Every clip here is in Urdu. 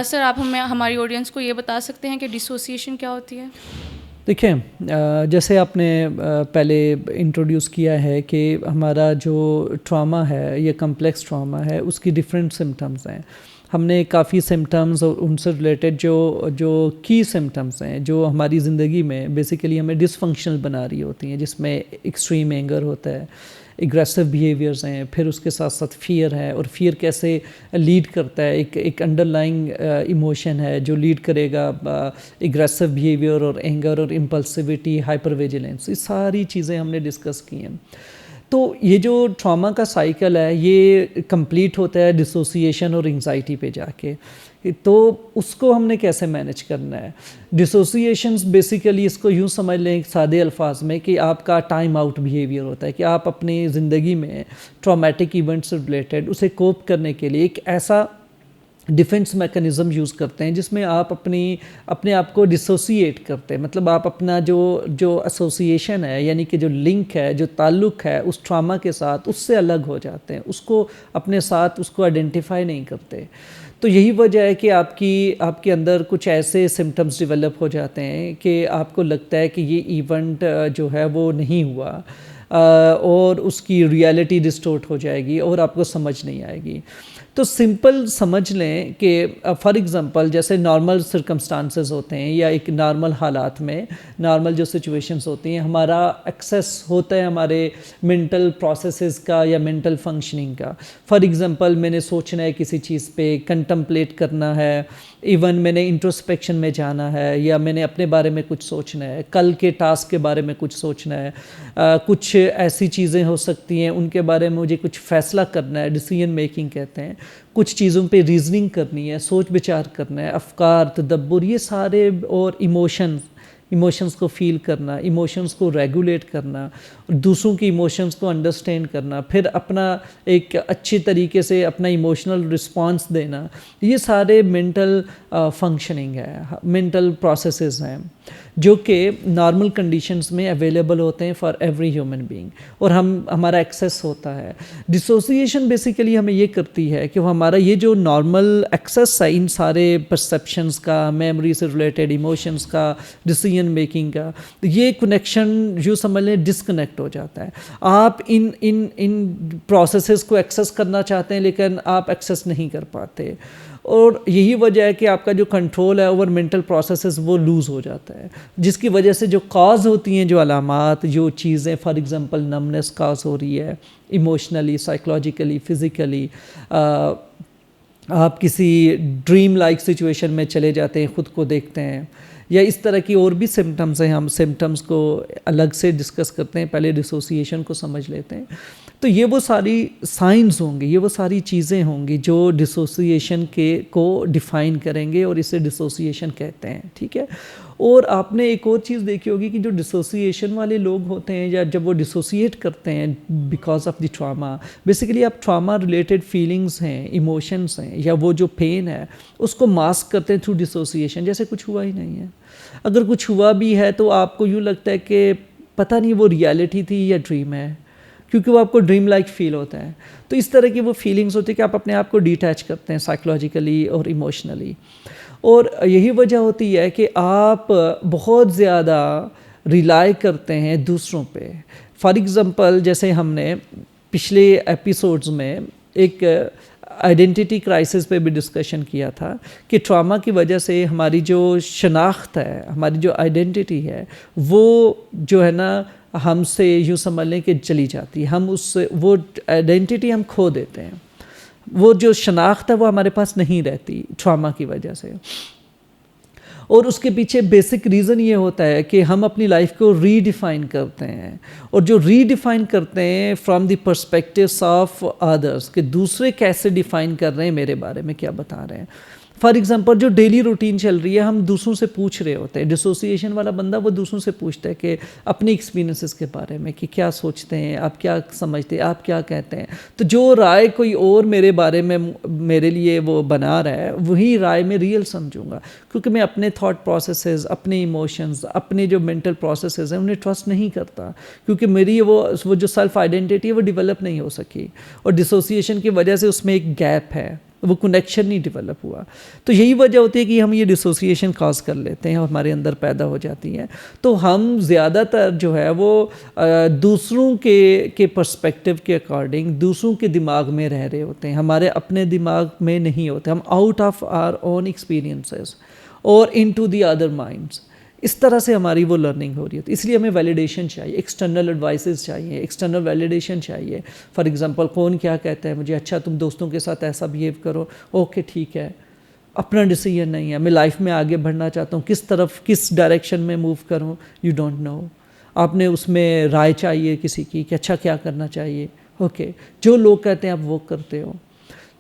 سر آپ ہماری آڈینس کو یہ بتا سکتے ہیں کہ ڈسوسیشن کیا ہوتی ہے؟ دیکھیں جیسے آپ نے پہلے انٹروڈیوس کیا ہے کہ ہمارا جو ٹراما ہے یہ کمپلیکس ٹراما ہے، اس کی ڈفرینٹ سمٹمز ہیں. ہم نے کافی سمٹمز اور ان سے ریلیٹڈ جو کی سمٹمز ہیں جو ہماری زندگی میں بیسیکلی ہمیں ڈس فنکشنل بنا رہی ہوتی ہیں، جس میں ایکسٹریم اینگر ہوتا ہے، اگریسو بیہیویئرز ہیں، پھر اس کے ساتھ ساتھ فیئر ہے، اور فیئر کیسے لیڈ کرتا ہے، ایک انڈر لائنگ ایموشن ہے جو لیڈ کرے گا اگریسو بیہیویئر اور اینگر اور امپلسیوٹی، ہائپر ویجیلنس. یہ ساری چیزیں ہم نے ڈسکس کی ہیں. تو یہ جو ٹراما کا سائیکل ہے یہ کمپلیٹ ہوتا ہے ڈسوسیشن اور انگزائٹی پہ جا کے. تو اس کو ہم نے کیسے مینیج کرنا ہے؟ ڈسوسیشنز بیسیکلی اس کو یوں سمجھ لیں سادے الفاظ میں کہ آپ کا ٹائم آؤٹ بیہیویئر ہوتا ہے کہ آپ اپنی زندگی میں ٹرامیٹک ایونٹ سے ریلیٹڈ اسے کوپ کرنے کے لیے ایک ایسا ڈیفنس میکنزم یوز کرتے ہیں جس میں آپ اپنے آپ کو ڈسوسیٹ کرتے ہیں. مطلب آپ اپنا جو ایسوسیشن ہے، یعنی کہ جو لنک ہے، جو تعلق ہے اس ٹراما کے ساتھ، اس سے الگ ہو جاتے ہیں، اس کو اپنے ساتھ اس کو آئیڈینٹیفائی نہیں کرتے. تو یہی وجہ ہے کہ آپ کے اندر کچھ ایسے سمٹمز ڈیولپ ہو جاتے ہیں کہ آپ کو لگتا ہے کہ یہ ایونٹ جو ہے وہ نہیں ہوا، اور اس کی ریالٹی ڈسٹورٹ ہو جائے گی اور آپ کو سمجھ نہیں آئے گی. تو سمپل سمجھ لیں کہ فار ایگزامپل جیسے نارمل سرکمسٹانسز ہوتے ہیں یا ایک نارمل حالات میں نارمل جو سچویشنز ہوتی ہیں، ہمارا ایکسیس ہوتا ہے ہمارے مینٹل پروسیسز کا یا مینٹل فنکشننگ کا. فار ایگزامپل میں نے سوچنا ہے کسی چیز پہ، کنٹمپلیٹ کرنا ہے، ایون میں نے انٹروسپیکشن میں جانا ہے، یا میں نے اپنے بارے میں کچھ سوچنا ہے، کل کے ٹاسک کے بارے میں کچھ سوچنا ہے، کچھ ایسی چیزیں ہو سکتی ہیں ان کے بارے میں مجھے کچھ فیصلہ کرنا ہے، ڈیسیژن میکنگ کہتے ہیں. کچھ چیزوں پہ ریزننگ کرنی ہے، سوچ بچار کرنا ہے، افکار، تدبر، یہ سارے، اور ایموشنز کو فیل کرنا، ایموشنز کو ریگولیٹ کرنا، اور دوسروں کی ایموشنز کو انڈرسٹینڈ کرنا، پھر اپنا ایک اچھی طریقے سے اپنا ایموشنل رسپانس دینا. یہ سارے مینٹل فنکشننگ ہے، مینٹل پروسیسز ہیں جو کہ نارمل کنڈیشنز میں اویلیبل ہوتے ہیں فار ایوری ہیومن بینگ، اور ہمارا ایکسیس ہوتا ہے. ڈسوسیشن بیسیکلی ہمیں یہ کرتی ہے کہ وہ ہمارا یہ جو نارمل ایکسیس ہے ان سارے پرسیپشنز کا، میموری سے ریلیٹڈ ایموشنز کا، ڈیسیژن میکنگ کا، یہ کنیکشن جو سمجھ لیں ڈسکنیکٹ ہو جاتا ہے. آپ ان پروسیسز کو ایکسیس کرنا چاہتے ہیں لیکن آپ ایکسیس نہیں کر پاتے، اور یہی وجہ ہے کہ آپ کا جو کنٹرول ہے اوور مینٹل پروسیسز وہ لوز ہو جاتا ہے، جس کی وجہ سے جو کاز ہوتی ہیں، جو علامات، جو چیزیں، فار ایگزامپل نمنس کاز ہو رہی ہے ایموشنلی، سائیکولوجیکلی، فزیکلی، آپ کسی ڈریم لائک سچویشن میں چلے جاتے ہیں، خود کو دیکھتے ہیں، یا اس طرح کی اور بھی سمٹمز ہیں. ہم سمٹمز کو الگ سے ڈسکس کرتے ہیں، پہلے ڈسوسیشن کو سمجھ لیتے ہیں. تو یہ وہ ساری سائنز ہوں گی، یہ وہ ساری چیزیں ہوں گی جو ڈسوسیشن کو ڈیفائن کریں گے، اور اسے ڈسوسیشن کہتے ہیں. ٹھیک ہے. اور آپ نے ایک اور چیز دیکھی ہوگی کہ جو ڈسوسیشن والے لوگ ہوتے ہیں، یا جب وہ ڈسوسیٹ کرتے ہیں because of the trauma, basically آپ ٹراما ریلیٹڈ فیلنگز ہیں، ایموشنز ہیں، یا وہ جو پین ہے اس کو ماسک کرتے ہیں تھرو ڈسوسیشن، جیسے کچھ ہوا ہی نہیں ہے. اگر کچھ ہوا بھی ہے تو آپ کو یوں لگتا ہے کہ پتہ نہیں وہ ریالٹی تھی یا ڈریم ہے، کیونکہ وہ آپ کو ڈریم لائک فیل ہوتا ہے. تو اس طرح کی وہ فیلنگز ہوتی ہے کہ آپ اپنے آپ کو ڈیٹیچ کرتے ہیں سائیکولوجیکلی اور ایموشنلی. اور یہی وجہ ہوتی ہے کہ آپ بہت زیادہ ریلائی کرتے ہیں دوسروں پہ. فار ایگزامپل جیسے ہم نے پچھلے ایپیسوڈز میں ایک آئیڈینٹی کرائسس پہ بھی ڈسکشن کیا تھا کہ ٹراما کی وجہ سے ہماری جو شناخت ہے، ہماری جو آئیڈینٹی ہے، وہ جو ہے نا ہم سے یوں سمجھ لیں کہ چلی جاتی ہے. ہم وہ آئیڈینٹی ہم کھو دیتے ہیں، وہ جو شناخت ہے وہ ہمارے پاس نہیں رہتی ٹراما کی وجہ سے. اور اس کے پیچھے بیسک ریزن یہ ہوتا ہے کہ ہم اپنی لائف کو ری ڈیفائن کرتے ہیں، اور جو ری ڈیفائن کرتے ہیں فرام دی پرسپیکٹیوس آف ادرس، کہ دوسرے کیسے ڈیفائن کر رہے ہیں میرے بارے میں، کیا بتا رہے ہیں. فار ایگزامپل جو ڈیلی روٹین چل رہی ہے، ہم دوسروں سے پوچھ رہے ہوتے ہیں. ڈسوسیشن والا بندہ وہ دوسروں سے پوچھتا ہے کہ اپنی ایکسپیرینسز کے بارے میں، کہ کیا سوچتے ہیں آپ، کیا سمجھتے ہیں آپ، کیا کہتے ہیں. تو جو رائے کوئی اور میرے بارے میں میرے لیے وہ بنا رہا ہے، وہی رائے میں ریئل سمجھوں گا، کیونکہ میں اپنے تھاٹ پروسیسز، اپنے ایموشنز، اپنے جو مینٹل پروسیسز ہیں انہیں ٹرسٹ نہیں کرتا، کیونکہ میری وہ جو سیلف آئیڈینٹی ہے وہ ڈیولپ نہیں ہو سکی، اور ڈسوسیشن کی وجہ سے اس میں ایک گیپ ہے. وہ کنیکشن نہیں ڈیولپ ہوا. تو یہی وجہ ہوتی ہے کہ ہم یہ ڈسوسیشن کاز کر لیتے ہیں, ہمارے اندر پیدا ہو جاتی ہیں. تو ہم زیادہ تر جو ہے وہ دوسروں کے پرسپیکٹیو کے اکارڈنگ دوسروں کے دماغ میں رہ رہے ہوتے ہیں, ہمارے اپنے دماغ میں نہیں ہوتے. ہم out of our own experiences اور ان ٹو دی ادر مائنڈس, اس طرح سے ہماری وہ لرننگ ہو رہی ہوتی ہے. اس لیے ہمیں ویلیڈیشن چاہیے, ایکسٹرنل ایڈوائسز چاہیے, ایکسٹرنل ویلیڈیشن چاہیے. فار ایگزامپل کون کیا کہتا ہے مجھے, اچھا تم دوستوں کے ساتھ ایسا بیہیو کرو, اوکے ٹھیک ہے, اپنا ڈیسیجن نہیں ہے, میں لائف میں آگے بڑھنا چاہتا ہوں, کس طرف کس ڈائریکشن میں موو کروں, یو ڈونٹ نو. آپ نے اس میں رائے چاہیے کسی کی کہ اچھا کیا کرنا چاہیے, اوکے جو لوگ کہتے ہیں آپ وہ کرتے ہو.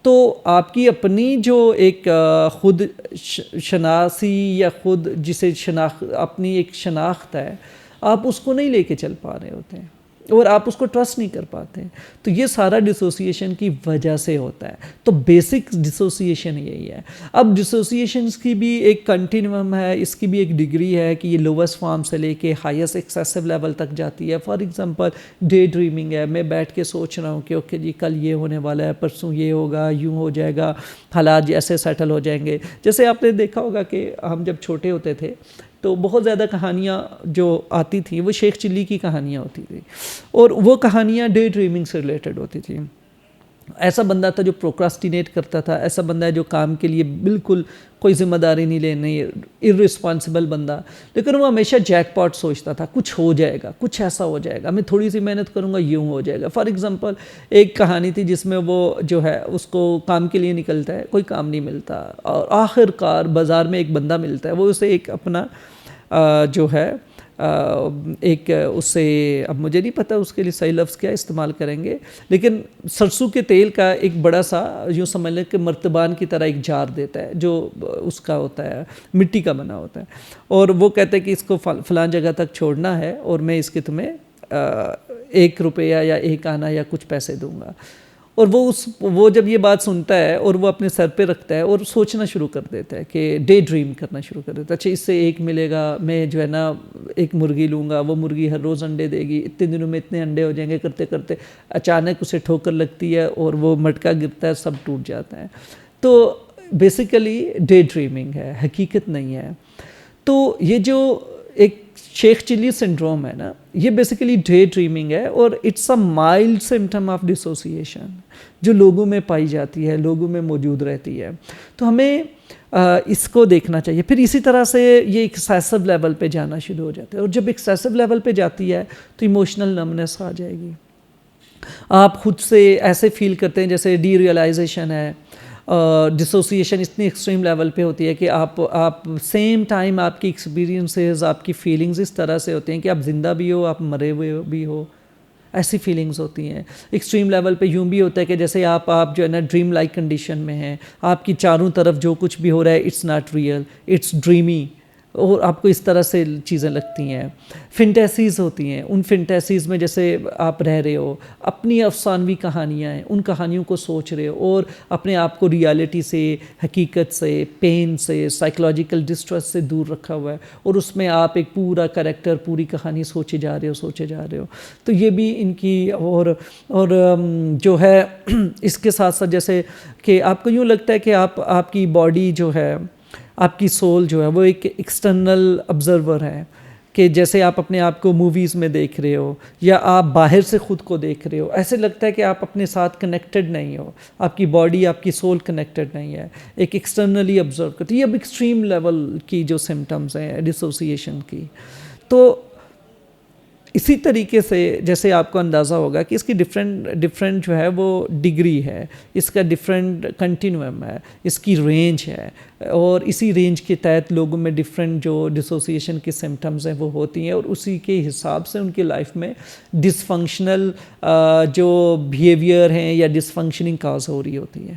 تو آپ کی اپنی جو ایک خود شناسی یا خود جسے اپنی ایک شناخت ہے, آپ اس کو نہیں لے کے چل پا رہے ہوتے ہیں اور آپ اس کو ٹرسٹ نہیں کر پاتے ہیں. تو یہ سارا ڈسوسیشن کی وجہ سے ہوتا ہے. تو بیسک ڈسوسیشن یہی ہے. اب ڈسوسیشنس کی بھی ایک کنٹینیوم ہے, اس کی بھی ایک ڈگری ہے کہ یہ لووسٹ فارم سے لے کے ہائیسٹ ایکسیسو لیول تک جاتی ہے. فار ایگزامپل ڈے ڈریمنگ ہے, میں بیٹھ کے سوچ رہا ہوں کہ اوکے جی کل یہ ہونے والا ہے, پرسوں یہ ہوگا, یوں ہو جائے گا, حالات ایسے سیٹل ہو جائیں گے. جیسے آپ نے دیکھا ہوگا کہ ہم جب چھوٹے ہوتے تھے تو بہت زیادہ کہانیاں جو آتی تھیں وہ شیخ چلی کی کہانیاں ہوتی تھیں, اور وہ کہانیاں ڈے ڈریمنگ سے ریلیٹڈ ہوتی تھیں. ایسا بندہ تھا جو پروکراسٹینیٹ کرتا تھا, ایسا بندہ ہے جو کام کے لیے بالکل کوئی ذمہ داری نہیں لینی, ارسپانسبل بندہ, لیکن وہ ہمیشہ جیک پاٹ سوچتا تھا, کچھ ہو جائے گا, کچھ ایسا ہو جائے گا, میں تھوڑی سی محنت کروں گا یوں ہو جائے گا. فار ایگزامپل ایک کہانی تھی جس میں وہ جو ہے اس کو کام کے لیے نکلتا ہے, کوئی کام نہیں ملتا, اور آخر کار بازار میں ایک بندہ ملتا ہے, وہ اسے ایک اپنا جو ہے ایک اس سے, اب مجھے نہیں پتہ اس کے لیے صحیح لفظ کیا استعمال کریں گے, لیکن سرسوں کے تیل کا ایک بڑا سا یوں سمجھ لیں کہ مرتبان کی طرح ایک جار دیتا ہے جو اس کا ہوتا ہے, مٹی کا بنا ہوتا ہے, اور وہ کہتے ہیں کہ اس کو فلاں جگہ تک چھوڑنا ہے اور میں اس کے تمہیں 1 روپیہ یا 1 آنا یا کچھ پیسے دوں گا. اور وہ جب یہ بات سنتا ہے اور وہ اپنے سر پہ رکھتا ہے اور سوچنا شروع کر دیتا ہے کہ ڈے ڈریم کرنا شروع کر دیتا ہے, اچھا اس سے 1 ملے گا, میں جو ہے نا ایک مرغی لوں گا, وہ مرغی ہر روز انڈے دے گی, اتنے دنوں میں اتنے انڈے ہو جائیں گے, کرتے کرتے اچانک اسے ٹھوکر لگتی ہے اور وہ مٹکا گرتا ہے, سب ٹوٹ جاتا ہے. تو بیسیکلی ڈے ڈریمنگ ہے, حقیقت نہیں ہے. تو یہ جو ایک شیخ چلی سنڈروم ہے نا, یہ بیسیکلی ڈے ڈریمنگ ہے, اور it's a mild symptom of dissociation جو لوگوں میں پائی جاتی ہے, لوگوں میں موجود رہتی ہے. تو ہمیں اس کو دیکھنا چاہیے. پھر اسی طرح سے یہ ایکسیسو لیول پہ جانا شروع ہو جاتا ہے, اور جب ایکسیسو لیول پہ جاتی ہے تو ایموشنل نمنس آ جائے گی. آپ خود سے ایسے فیل کرتے ہیں جیسے ڈی ریئلائزیشن ہے. ڈسوسیشن اتنی ایکسٹریم لیول پہ ہوتی ہے کہ آپ سیم ٹائم آپ کی ایکسپیرینسز, آپ کی فیلنگز اس طرح سے ہوتے ہیں کہ آپ زندہ بھی ہو, آپ مرے ہوئے بھی ہو, ایسی فیلنگز ہوتی ہیں. ایکسٹریم لیول پہ یوں بھی ہوتا ہے کہ جیسے آپ جو ہے نا ڈریم لائک کنڈیشن میں ہیں, آپ کی چاروں طرف جو کچھ بھی ہو رہا ہے it's not real, it's dreamy, اور آپ کو اس طرح سے چیزیں لگتی ہیں. فنٹیسیز ہوتی ہیں, ان فنٹیسیز میں جیسے آپ رہ رہے ہو, اپنی افسانوی کہانیاں ہیں, ان کہانیوں کو سوچ رہے ہو اور اپنے آپ کو ریالٹی سے, حقیقت سے, پین سے, سائیکلوجیکل ڈسٹریس سے دور رکھا ہوا ہے, اور اس میں آپ ایک پورا کریکٹر, پوری کہانی سوچے جا رہے ہو. تو یہ بھی ان کی اور جو ہے اس کے ساتھ ساتھ جیسے کہ آپ کو یوں لگتا ہے کہ آپ کی باڈی جو ہے, آپ کی سول جو ہے وہ ایک ایکسٹرنل آبزرور ہے, کہ جیسے آپ اپنے آپ کو موویز میں دیکھ رہے ہو یا آپ باہر سے خود کو دیکھ رہے ہو, ایسے لگتا ہے کہ آپ اپنے ساتھ کنیکٹڈ نہیں ہو, آپ کی باڈی, آپ کی سول کنیکٹڈ نہیں ہے, ایک ایکسٹرنلی آبزرو کرتی ہے. یہ اب ایکسٹریم لیول کی جو سمٹمز ہیں ڈسوسیشن کی. تو اسی طریقے سے جیسے آپ کو اندازہ ہوگا کہ اس کی ڈفرینٹ جو ہے وہ ڈگری ہے, اس کا ڈفرینٹ کنٹینیوم ہے, اس کی رینج ہے, اور اسی رینج کے تحت لوگوں میں ڈفرینٹ جو ڈسوسیشن کی سمٹمز ہیں وہ ہوتی ہیں, اور اسی کے حساب سے ان کی لائف میں ڈس فنکشنل جو بیہیویئر ہیں یا ڈس فنکشننگ کاز ہو رہی ہوتی ہے.